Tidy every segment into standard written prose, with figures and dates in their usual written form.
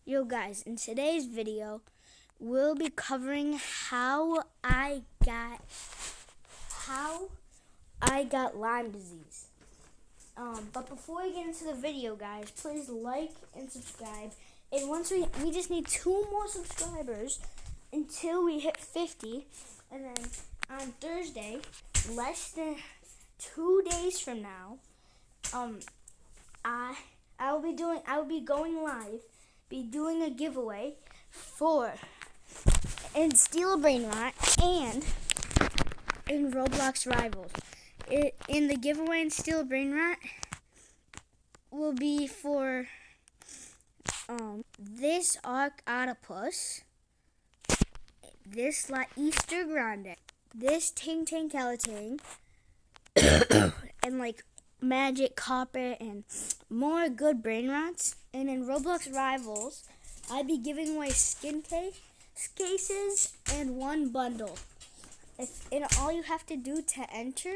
Yo guys, in today's video, we'll be covering how I got Lyme disease. But before we get into the video, guys, please like and subscribe. And once we just need 2 more subscribers until we hit 50. And then on Thursday, less than 2 days from now, I will be going live, be doing a giveaway for in Steal a Brain Rot and in Roblox Rivals. In the giveaway in Steal a Brain Rot will be for this Arc Octopus, this La Easter Grande, this Ting Ting Calatang, and like Magic Carpet and more good brain rots. And in Roblox Rivals, I'd be giving away cases and 1 bundle. And all you have to do to enter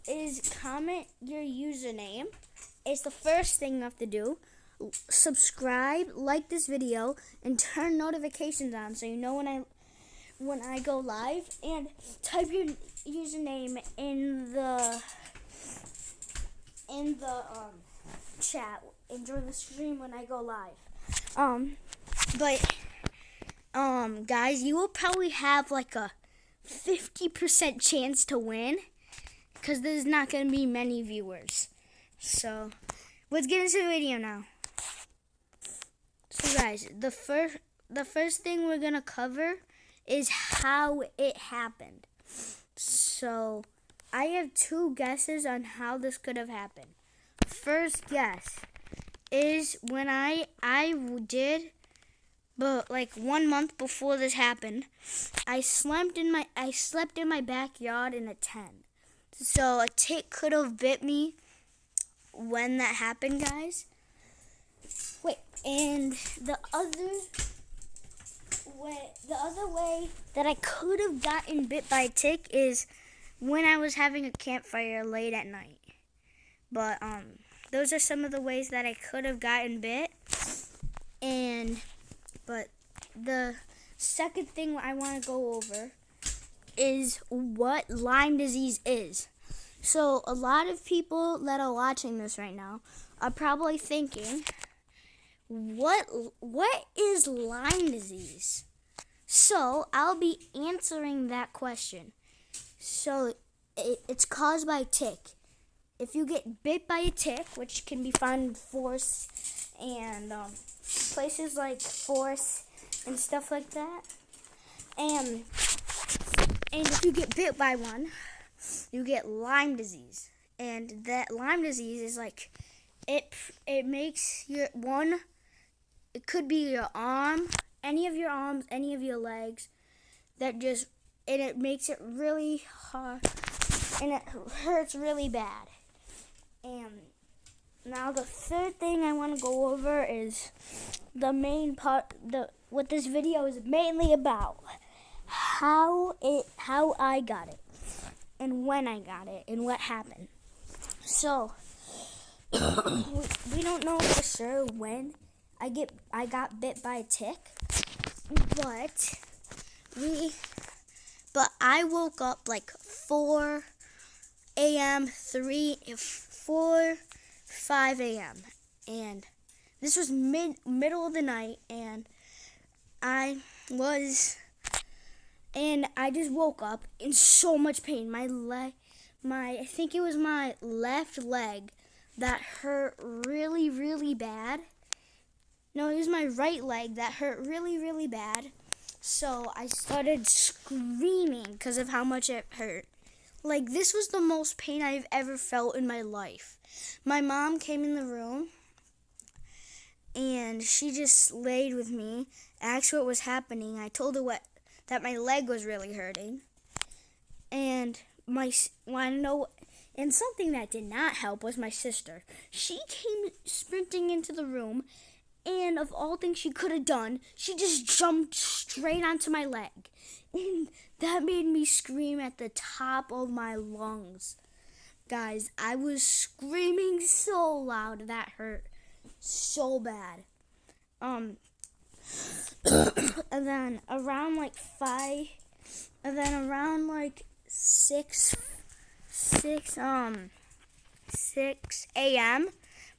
is comment your username. It's the first thing you have to do. Subscribe, like this video, and turn notifications on so you know when I go live. And type your username in the chat and join the stream when I go live. Guys, you will probably have like a 50% chance to win because there's not going to be many viewers. So let's get into the video now. So guys, the first thing we're going to cover is how it happened. So I have 2 guesses on how this could have happened. First guess is when I did, but like 1 month before this happened, I slept in my backyard in a tent. So a tick could have bit me when that happened, guys. Wait, and the other way that I could have gotten bit by a tick is when I was having a campfire late at night. But those are some of the ways that I could have gotten bit. But the second thing I want to go over is what Lyme disease is. So a lot of people that are watching this right now are probably thinking, what is Lyme disease? So I'll be answering that question. So it's caused by a tick. If you get bit by a tick, which can be found in forests and places like forests and stuff like that, and if you get bit by one, you get Lyme disease. And that Lyme disease is like it makes your one. It could be your arm, any of your arms, any of your legs. And it makes it really hard, and it hurts really bad. And now the third thing I want to go over is the main part, what this video is mainly about. How I got it, and when I got it, and what happened. So we don't know for sure when I got bit by a tick, but I woke up like 4 a.m., 5 a.m. and this was middle of the night, and I just woke up in so much pain. I think it was my left leg that hurt really, really bad. No, it was my right leg that hurt really, really bad. So I started screaming because of how much it hurt. Like, this was the most pain I've ever felt in my life. My mom came in the room, and she just laid with me, asked what was happening. I told her that my leg was really hurting. And and something that did not help was my sister. She came sprinting into the room, and of all things she could have done, she just jumped straight onto my leg. And that made me scream at the top of my lungs. Guys, I was screaming so loud that hurt so bad. And then around like 5, and then around like 6 a.m.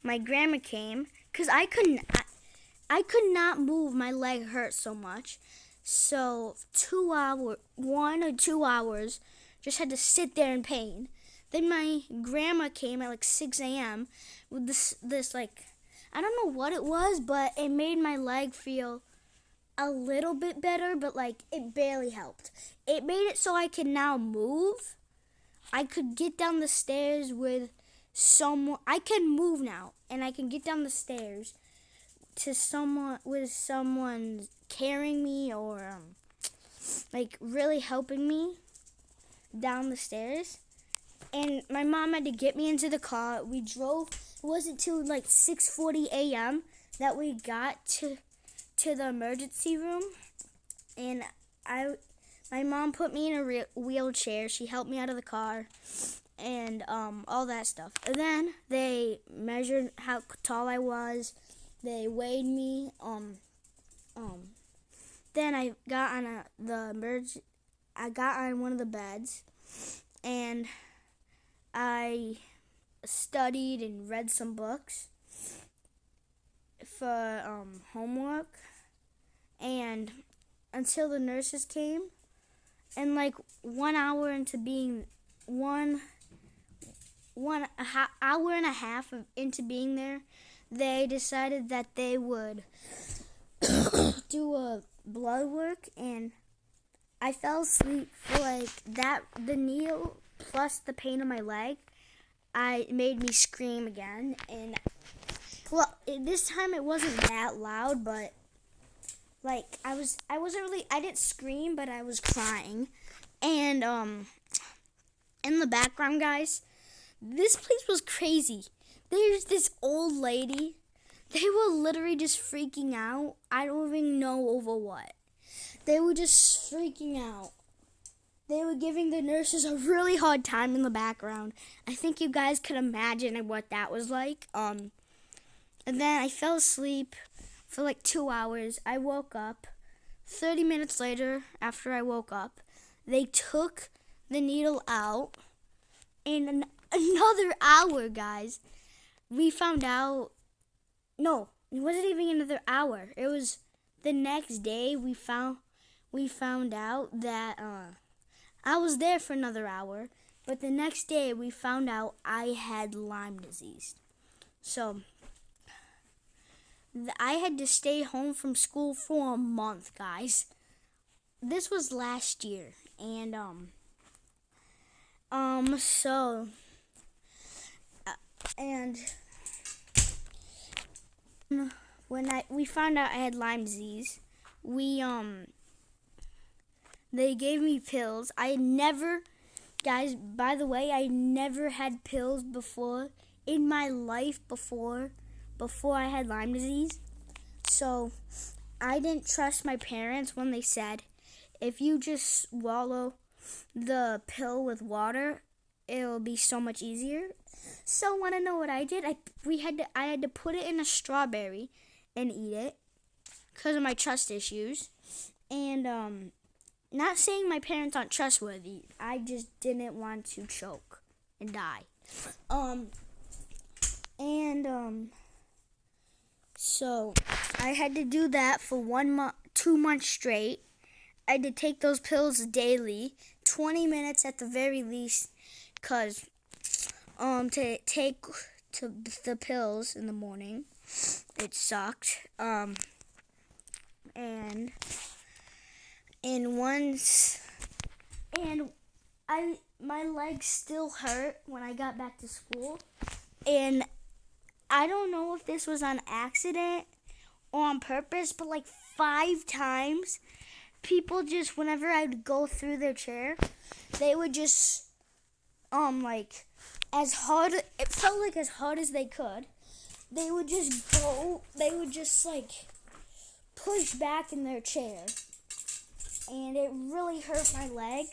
my grandma came because I could not move. My leg hurt so much. So 1 or 2 hours, just had to sit there in pain. Then my grandma came at like 6 a.m. with this like, I don't know what it was, but it made my leg feel a little bit better, but like it barely helped. It made it so I can now move. I could get down the stairs with someone. I can move now, and I can get down the stairs to someone carrying me or like really helping me down the stairs. And my mom had to get me into the car. We drove. It wasn't till like 6:40 a.m. that we got to the emergency room, and my mom put me in a wheelchair. She helped me out of the car, and all that stuff. And then they measured how tall I was. They weighed me. Then I got on I got on one of the beds, and I studied and read some books for homework, and until the nurses came, and like 1 hour into being hour and a half into being there, they decided that they would do a blood work, and I fell asleep for like that. The needle plus the pain in my leg, it made me scream again. And well, this time it wasn't that loud, but like I didn't scream, but I was crying. And in the background, guys, this place was crazy. There's this old lady. They were literally just freaking out. I don't even know over what. They were just freaking out. They were giving the nurses a really hard time in the background. I think you guys could imagine what that was like. And then I fell asleep for like 2 hours. I woke up. 30 minutes later, after I woke up, they took the needle out. And another hour, guys, we found out. No, it wasn't even another hour. It was the next day we found out that I was there for another hour, but the next day we found out I had Lyme disease. So I had to stay home from school for a month, guys. This was last year, and when we found out I had Lyme disease, they gave me pills. I had never, guys, by the way, I never had pills before in my life before I had Lyme disease. So I didn't trust my parents when they said, if you just swallow the pill with water, it'll be so much easier. So want to know what I did? I had to put it in a strawberry and eat it because of my trust issues. And not saying my parents aren't trustworthy. I just didn't want to choke and die. So I had to do that for 2 months straight. I had to take those pills daily, 20 minutes at the very least, because to take the pills in the morning, it sucked. My legs still hurt when I got back to school, and I don't know if this was on accident or on purpose, but like 5 times, people just, whenever I'd go through their chair, they would just, like, as hard, it felt like as hard as they could, they would just, like, push back in their chair, and it really hurt my leg,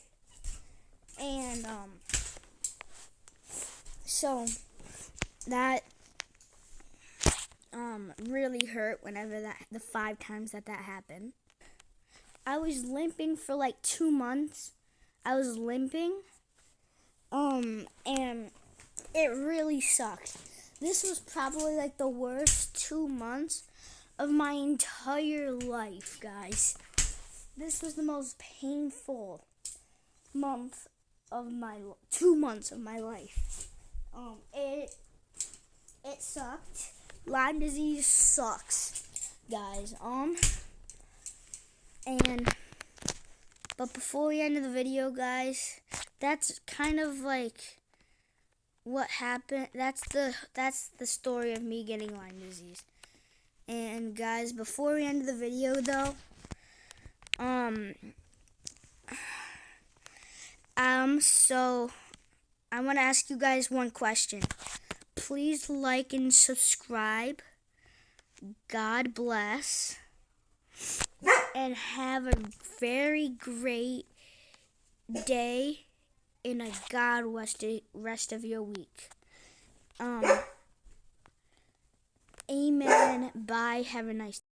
and, so, that, really hurt whenever the 5 times that happened. I was limping for like 2 months. I was limping. And it really sucked. This was probably like the worst 2 months of my entire life, guys. This was the most painful 2 months of my life. It sucked. Lyme disease sucks, guys. But before we end the video, guys, that's kind of like what happened. That's the story of me getting Lyme disease. And guys, before we end the video, though, so I want to ask you guys one question. Please like and subscribe. God bless. And have a very great day and a God rest of your week. Amen. Bye. Have a nice day.